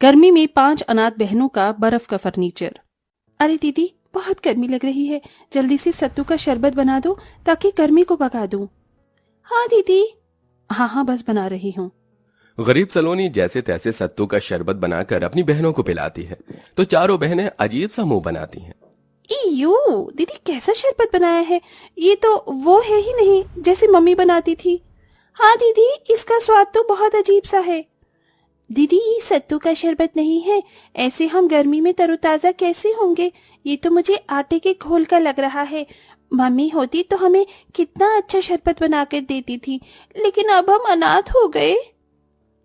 गर्मी में 5 अनाथ बहनों का बर्फ का फर्नीचर। अरे दीदी, बहुत गर्मी लग रही है, जल्दी से सत्तू का शरबत बना दो ताकि गर्मी को भगा दूं। हाँ दीदी। हाँ बस बना रही हूँ। गरीब सलोनी जैसे तैसे सत्तू का शरबत बनाकर अपनी बहनों को पिलाती है तो चारों बहनें अजीब सा मुंह बनाती हैं। इयो, दीदी कैसा शरबत बनाया है, ये तो वो है ही नहीं जैसे मम्मी बनाती थी। हाँ दीदी, इसका स्वाद तो बहुत अजीब सा है। दीदी, ये सत्तू का शरबत नहीं है, ऐसे हम गर्मी में तरोताजा कैसे होंगे? ये तो मुझे आटे के घोल का लग रहा है। मम्मी होती तो हमें कितना अच्छा शरबत बना कर देती थी, लेकिन अब हम अनाथ हो गए।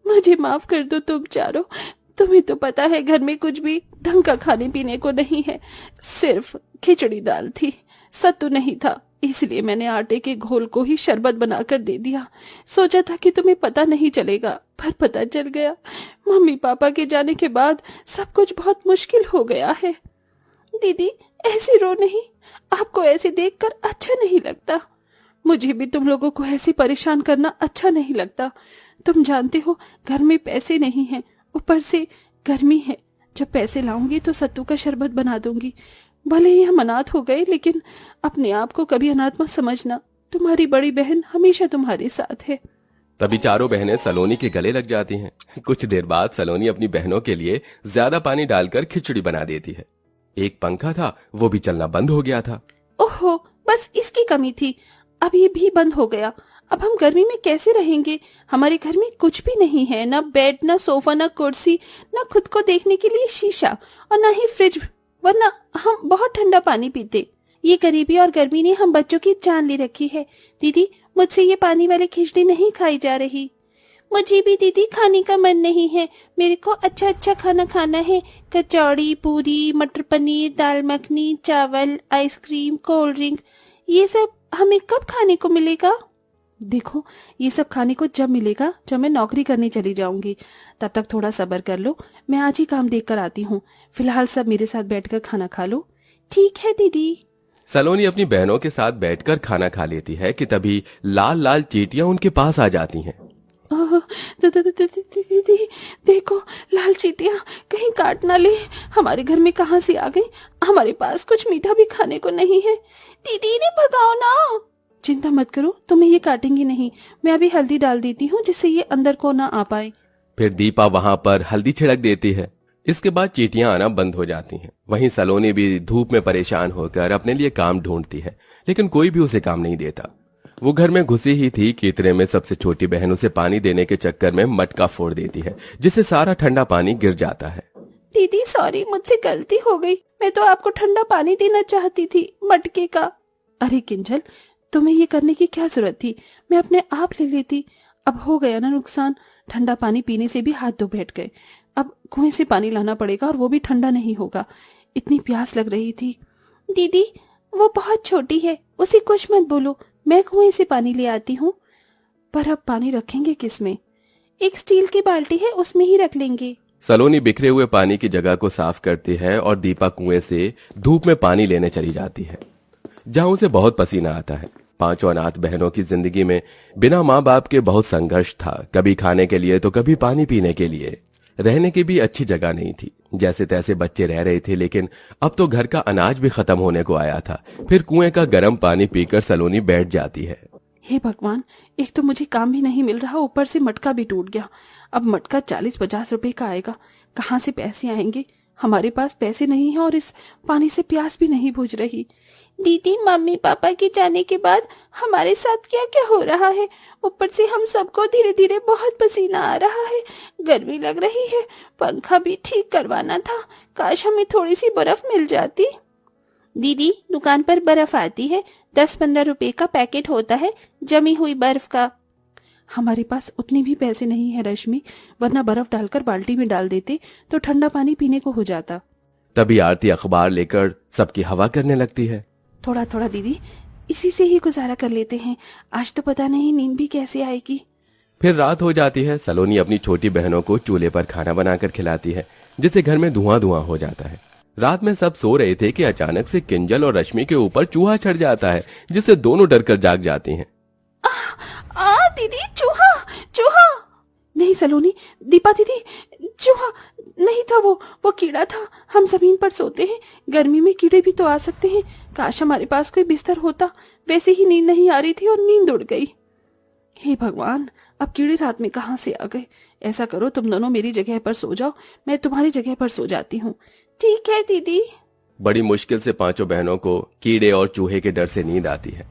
मुझे माफ कर दो तुम चारों, तुम्हें तो पता है घर में कुछ भी ढंग का खाने पीने को नहीं है, सिर्फ खिचड़ी दाल थी, सत्तू नहीं था, इसलिए मैंने आटे के घोल को ही शरबत बनाकर दे दिया। सोचा था कि तुम्हें पता नहीं चलेगा, पर पता चल गया। मम्मी पापा के जाने के बाद सब कुछ बहुत मुश्किल हो गया है। दीदी ऐसे रो नहीं, आपको ऐसे देखकर अच्छा नहीं लगता। मुझे भी तुम लोगों को ऐसे परेशान करना अच्छा नहीं लगता। तुम जानते हो घर में पैसे नहीं हैं, ऊपर से गर्मी है। जब पैसे लाऊंगी तो सत्तू का शरबत बना दूंगी। भले ही हम अनाथ हो गए, लेकिन अपने आप को कभी अनाथ मत समझना। तुम्हारी बड़ी बहन हमेशा तुम्हारे साथ है। तभी चारों बहनें सलोनी के गले लग जाती हैं। कुछ देर बाद सलोनी अपनी बहनों के लिए ज्यादा पानी डालकर खिचड़ी बना देती है। एक पंखा था, वो भी चलना बंद हो गया था। ओहो, बस इसकी कमी थी, अब ये भी बंद हो गया। अब हम गर्मी में कैसे रहेंगे? हमारे घर में कुछ भी नहीं है, ना बेड, ना सोफा, ना कुर्सी, ना खुद को देखने के लिए शीशा, और ना ही फ्रिज, वरना हम बहुत ठंडा पानी पीते। ये गरीबी और गर्मी ने हम बच्चों की जान ले रखी है। दीदी, मुझसे ये पानी वाली खिचड़ी नहीं खाई जा रही। मुझे भी दीदी खाने का मन नहीं है, मेरे को अच्छा अच्छा खाना खाना है। कचौड़ी, पूरी, मटर पनीर, दाल मखनी, चावल, आइसक्रीम, कोल्ड ड्रिंक, ये सब हमें कब खाने को मिलेगा? देखो, ये सब खाने को जब मिलेगा जब मैं नौकरी करने चली जाऊंगी। तब तक थोड़ा सब्र कर लो, मैं आज ही काम देख कर आती हूँ। फिलहाल सब मेरे साथ बैठकर खाना खा लो। ठीक है दीदी। सलोनी अपनी बहनों के साथ बैठकर खाना खा लेती है कि तभी लाल लाल चींटियां उनके पास आ जाती हैं। ओह, दीदी देखो, लाल चींटियां कहीं काट ना ले। हमारे घर में कहां से आ गई? हमारे पास कुछ मीठा भी खाने को नहीं है। दीदी इन्हें भगाओ ना। चिंता मत करो, तुम्हें ये काटेंगी नहीं। मैं अभी हल्दी डाल देती हूँ जिससे ये अंदर को ना आ पाए। फिर दीपा वहां पर हल्दी छिड़क देती है। इसके बाद चींटियां आना बंद हो जाती हैं। वहीं सलोनी भी धूप में परेशान होकर अपने लिए काम ढूंढती है, लेकिन कोई भी उसे काम नहीं देता। वो घर में घुसी ही थी कि इतने में सबसे छोटी बहन उसे पानी देने के चक्कर में मटका फोड़ देती है, जिससे सारा ठंडा पानी गिर जाता है। दीदी सॉरी, मुझसे गलती हो गई। मैं तो आपको ठंडा पानी देना चाहती थी, मटके का। अरे किंजल, तुम्हें ये करने की क्या जरूरत थी? मैं अपने आप ले लेती। अब हो गया ना नुकसान। ठंडा पानी पीने से भी हाथ धो बैठ गए। अब कुएं से पानी लाना पड़ेगा, और वो भी ठंडा नहीं होगा। इतनी प्यास लग रही थी। दीदी वो बहुत छोटी है, उसे कुछ मत बोलो, मैं कुएं से पानी ले आती हूँ। पर अब पानी रखेंगे किसमें? एक स्टील की बाल्टी है, उसमें ही रख लेंगे। सलोनी बिखरे हुए पानी की जगह को साफ करती है और दीपा कुएं से धूप में पानी लेने चली जाती है, जहां उसे बहुत पसीना आता है। पांचों अनाथ बहनों की जिंदगी में बिना माँ बाप के बहुत संघर्ष था, कभी खाने के लिए तो कभी पानी पीने के लिए। रहने की भी अच्छी जगह नहीं थी, जैसे तैसे बच्चे रह रहे थे, लेकिन अब तो घर का अनाज भी खत्म होने को आया था। फिर कुएं का गर्म पानी पीकर सलोनी बैठ जाती है। हे भगवान, एक तो मुझे काम भी नहीं मिल रहा, ऊपर से मटका भी टूट गया। अब मटका 40-50 रुपए का आएगा, कहाँ से पैसे आएंगे? हमारे पास पैसे नहीं है और इस पानी से प्यास भी नहीं बुझ रही। दीदी, मम्मी पापा के जाने के बाद हमारे साथ क्या क्या हो रहा है? ऊपर से हम सबको धीरे धीरे बहुत पसीना आ रहा है, गर्मी लग रही है, पंखा भी ठीक करवाना था। काश हमें थोड़ी सी बर्फ मिल जाती। दीदी, दुकान पर बर्फ आती है, 10-15 रुपए का पैकेट होता है जमी हुई बर्फ का। हमारे पास उतने भी पैसे नहीं है रश्मि, वरना बर्फ डालकर बाल्टी में डाल देते तो ठंडा पानी पीने को हो जाता। तभी आरती अखबार लेकर सबकी हवा करने लगती है। थोड़ा थोड़ा दीदी, इसी से ही गुजारा कर लेते हैं, आज तो पता नहीं नींद भी कैसे आएगी। फिर रात हो जाती है। सलोनी अपनी छोटी बहनों को चूल्हे पर खाना बनाकर खिलाती है, जिससे घर में धुआं धुआं हो जाता है। रात में सब सो रहे थे कि अचानक से किंजल और रश्मि के ऊपर चूहा चढ़ जाता है, जिससे दोनों डरकर जाग जाती हैं। दीदी, चूहा चूहा! नहीं सलोनी, दीपा दीदी, चूहा नहीं था, वो कीड़ा था। हम जमीन पर सोते हैं, गर्मी में कीड़े भी तो आ सकते हैं। काश हमारे पास कोई बिस्तर होता। वैसे ही नींद नहीं आ रही थी और नींद उड़ गई। हे भगवान, अब कीड़े रात में कहाँ से आ गए। ऐसा करो, तुम दोनों मेरी जगह पर सो जाओ, मैं तुम्हारी जगह पर सो जाती हूँ। ठीक है दीदी। बड़ी मुश्किल से पांचों बहनों को कीड़े और चूहे के डर से नींद आती है।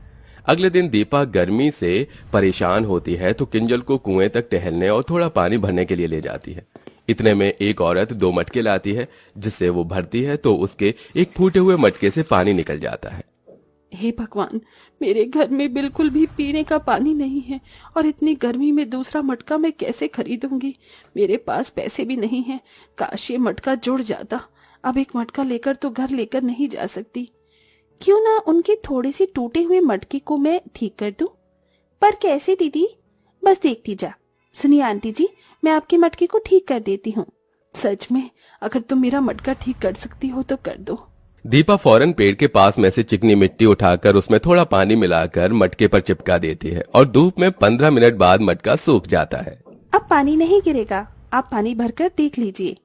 अगले दिन दीपा गर्मी से परेशान होती है तो किंजल को कुएं तक टहलने और थोड़ा पानी भरने के लिए ले जाती है। इतने में एक औरत 2 मटके लाती है, जिससे वो भरती है तो उसके एक फूटे हुए मटके से पानी निकल जाता है। हे भगवान, मेरे घर में बिल्कुल भी पीने का पानी नहीं है और इतनी गर्मी में दूसरा मटका मैं कैसे खरीदूंगी। मेरे पास पैसे भी नहीं हैं। काश ये मटका जुड़ जाता। अब एक मटका लेकर तो घर लेकर नहीं जा सकती। क्यों ना उनके थोड़े से टूटे हुए मटके को मैं ठीक कर दूं? पर कैसे दीदी? बस देखती जा। सुनिए आंटी जी, मैं आपके मटके को ठीक कर देती हूँ। सच में, अगर तुम मेरा मटका ठीक कर सकती हो तो कर दो। दीपा फौरन पेड़ के पास में से चिकनी मिट्टी उठाकर उसमें थोड़ा पानी मिलाकर मटके पर चिपका देती है और धूप में 15 मिनट बाद मटका सूख जाता है। अब पानी नहीं गिरेगा, आप पानी भरकर देख लीजिए।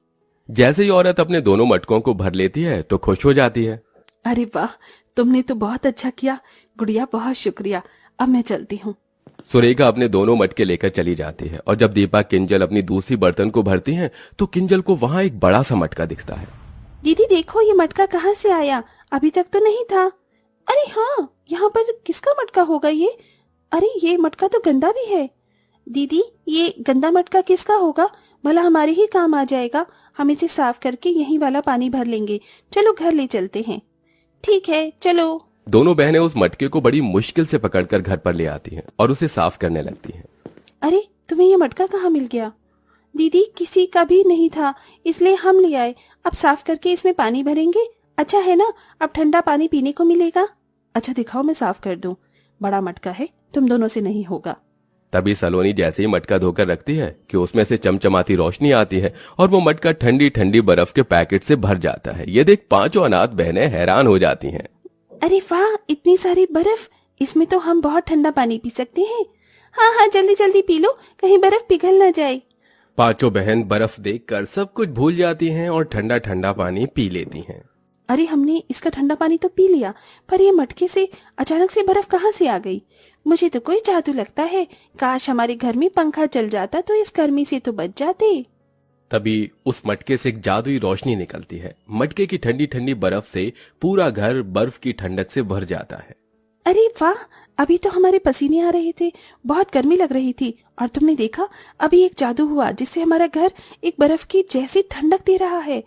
जैसे ही औरत अपने दोनों मटकों को भर लेती है तो खुश हो जाती है। अरे वाह, तुमने तो बहुत अच्छा किया गुड़िया, बहुत शुक्रिया। अब मैं चलती हूँ। सुरेखा अपने दोनों मटके लेकर चली जाती है और जब दीपा किंजल अपनी दूसरी बर्तन को भरती है तो किंजल को वहाँ एक बड़ा सा मटका दिखता है। दीदी देखो, ये मटका कहाँ से आया? अभी तक तो नहीं था। अरे हाँ, यहाँ पर किसका मटका होगा ये? अरे ये मटका तो गंदा भी है। दीदी, ये गंदा मटका किसका होगा? भला हमारे ही काम आ जाएगा। हम इसे साफ करके यही वाला पानी भर लेंगे। चलो घर ले चलते हैं। ठीक है, चलो। दोनों बहनें उस मटके को बड़ी मुश्किल से पकड़कर घर पर ले आती हैं और उसे साफ करने लगती हैं। अरे, तुम्हें ये मटका कहाँ मिल गया? दीदी, किसी का भी नहीं था, इसलिए हम ले आए। अब साफ करके इसमें पानी भरेंगे। अच्छा है ना, अब ठंडा पानी पीने को मिलेगा। अच्छा दिखाओ, मैं साफ कर दूं। बड़ा मटका है, तुम दोनों से नहीं होगा। तभी सलोनी जैसे ही मटका धोकर रखती है कि उसमें से चमचमाती रोशनी आती है और वो मटका ठंडी ठंडी बर्फ के पैकेट से भर जाता है। ये देख पांचों अनाथ बहनें हैरान हो जाती हैं। अरे वाह, इतनी सारी बर्फ! इसमें तो हम बहुत ठंडा पानी पी सकते हैं। हाँ हाँ, जल्दी जल्दी पी लो, कहीं बर्फ पिघल ना जाए। पांचों बहन बर्फ देखकर सब कुछ भूल जाती हैं और ठंडा ठंडा पानी पी लेती हैं। अरे, हमने इसका ठंडा पानी तो पी लिया, पर ये मटके से अचानक से बर्फ कहाँ से आ गई? मुझे तो कोई जादू लगता है। काश हमारे घर में पंखा चल जाता तो इस गर्मी से तो बच जाते। तभी उस मटके से एक जादुई रोशनी निकलती है। मटके की ठंडी ठंडी बर्फ से पूरा घर बर्फ की ठंडक से भर जाता है। अरे वाह, अभी तो हमारे पसीने आ रहे थे, बहुत गर्मी लग रही थी, और तुमने देखा अभी एक जादू हुआ जिससे हमारा घर एक बर्फ की जैसी ठंडक दे रहा है।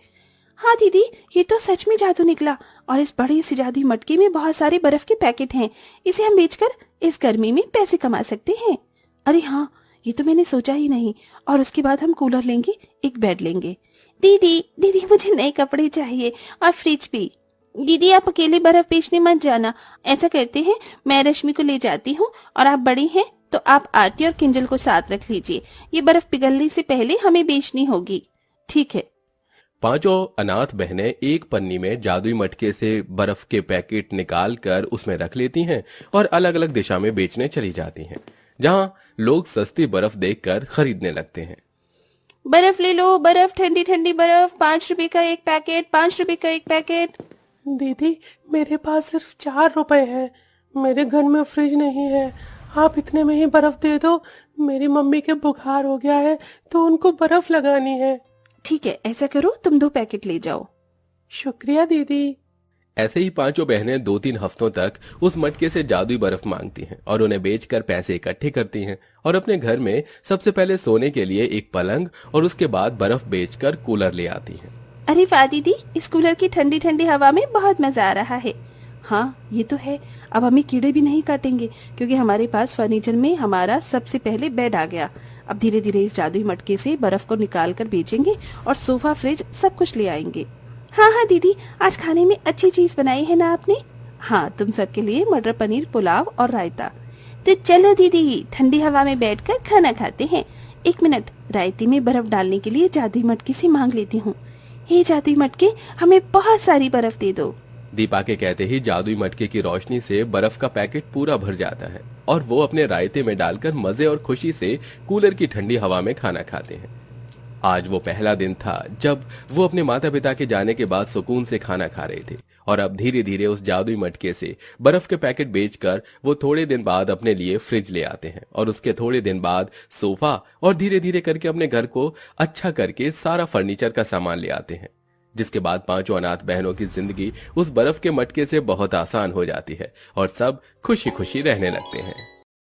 हाँ दीदी, ये तो सच में जादू निकला। और इस बड़े से जादुई मटके में बहुत सारे बर्फ के पैकेट हैं। इसे हम बेचकर इस गर्मी में पैसे कमा सकते हैं। अरे हाँ, ये तो मैंने सोचा ही नहीं। और उसके बाद हम कूलर लेंगे, एक बेड लेंगे। दीदी दीदी, मुझे नए कपड़े चाहिए और फ्रिज भी। दीदी, आप अकेले बर्फ बेचने मत जाना। ऐसा करते हैं, मैं रश्मि को ले जाती हूँ और आप बड़ी हैं तो आप आरती और किंजल को साथ रख लीजिए। ये बर्फ पिघलने से पहले हमें बेचनी होगी। ठीक है। पांचों अनाथ बहनें एक पन्नी में जादुई मटके से बर्फ के पैकेट निकालकर उसमें रख लेती हैं और अलग अलग दिशा में बेचने चली जाती हैं, जहां लोग सस्ती बर्फ देखकर खरीदने लगते हैं। बर्फ ले लो, बर्फ, ठंडी ठंडी बर्फ, 5 रुपए का एक पैकेट, 5 रुपए का एक पैकेट। दीदी, मेरे पास सिर्फ 4 रुपए है। मेरे घर में फ्रिज नहीं है। आप इतने में ही बर्फ दे दो। मेरी मम्मी के बुखार हो गया है तो उनको बर्फ लगानी है। ठीक है, ऐसा करो, तुम 2 पैकेट ले जाओ। शुक्रिया दीदी। ऐसे ही पांचों बहनें 2-3 हफ्तों तक उस मटके से जादुई बर्फ मांगती हैं और उन्हें बेचकर पैसे इकट्ठे करती हैं और अपने घर में सबसे पहले सोने के लिए एक पलंग और उसके बाद बर्फ बेचकर कूलर ले आती हैं। अरे वाह दीदी, इस कूलर की ठंडी ठंडी हवा में बहुत मजा आ रहा है। हाँ, ये तो है। अब हमें कीड़े भी नहीं काटेंगे क्योंकि हमारे पास फर्नीचर में हमारा सबसे पहले बेड आ गया। अब धीरे धीरे इस जादुई मटके से बर्फ को निकाल कर बेचेंगे और सोफा, फ्रिज सब कुछ ले आएंगे। हाँ हाँ दीदी, आज खाने में अच्छी चीज बनाई है ना आपने? हाँ, तुम सबके लिए मटर पनीर पुलाव और रायता। तो चलो दीदी, ठंडी हवा में बैठकर खाना खाते हैं। 1 मिनट, रायते में बर्फ डालने के लिए जादुई मटके से मांग लेती हूँ। हे जादुई मटके, हमें बहुत सारी बर्फ दे दो। दीपा के कहते ही जादुई मटके की रोशनी से बर्फ का पैकेट पूरा भर जाता है और वो अपने रायते में डालकर मजे और खुशी से कूलर की ठंडी हवा में खाना खाते हैं। आज वो पहला दिन था जब वो अपने माता पिता के जाने के बाद सुकून से खाना खा रहे थे और अब धीरे धीरे उस जादुई मटके से बर्फ के पैकेट बेचकर वो थोड़े दिन बाद अपने लिए फ्रिज ले आते हैं और उसके थोड़े दिन बाद सोफा और धीरे धीरे करके अपने घर को अच्छा करके सारा फर्नीचर का सामान ले आते हैं। जिसके बाद पांचों अनाथ बहनों की जिंदगी उस बर्फ के मटके से बहुत आसान हो जाती है और सब खुशी खुशी रहने लगते हैं।